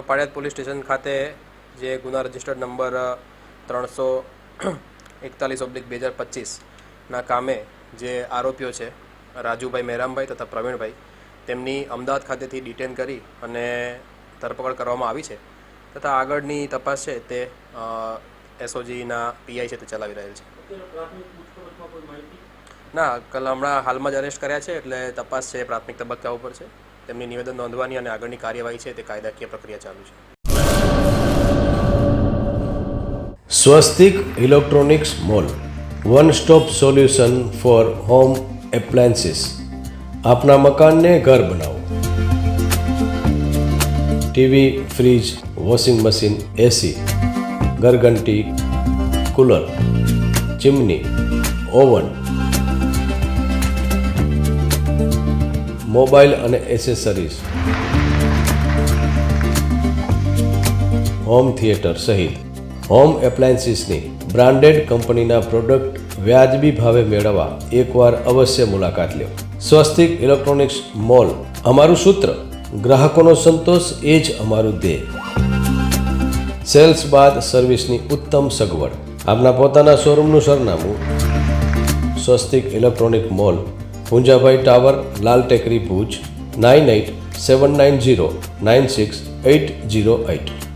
Paliyad police station ખાતે જે ગુના રજિસ્ટર્ડ નંબર 341/2025ના કામે જે આરોપીઓ છે રાજુભાઈ મેરામભાઈ તથા પ્રવીણભાઈ તેમની અમદાવાદ ખાતેથી ડિટેન કરી અને ધરપકડ કરવામાં આવી છે તથા આગળની તપાસ છે તે એસઓજીના પીઆઈ છે તે ચલાવી રહેલ છે. ના, હમણાં હાલમાં જ અરેસ્ટ કર્યા છે એટલે તપાસ છે પ્રાથમિક તબક્કા ઉપર છે. તેમની નિવેદન નોંધવાની અને આગળની કાર્યવાહી છે તે કાયદાકીય પ્રક્રિયા ચાલુ છે. Swastik electronics mall, one stop solution for home appliances. આપના મકાનને ઘર બનાવો. TV, fridge, washing machine, AC, ઘરઘંટી, કુલર, ચીમની, ઓવન, મોબાઈલ અને એસેસરીઝ, હોમ થિયેટર સહિત હોમ એપ્લાયન્સીસની બ્રાન્ડેડ કંપનીના પ્રોડક્ટ વ્યાજબી ભાવે મેળવવા એકવાર અવશ્ય મુલાકાત લો. સ્વસ્તિક ઇલેક્ટ્રોનિક્સ મોલ. અમારું સૂત્ર, ગ્રાહકોનો સંતોષ એ જ અમારું ધ્યેય. સેલ્સ બાદ સર્વિસની ઉત્તમ સગવડ. આપના પોતાના શોરૂમનું સરનામું સ્વસ્તિક ઇલેક્ટ્રોનિક મોલ, પૂંજાભાઈ ટાવર, લાલ ટેકરી, ભુજ. 9879096808.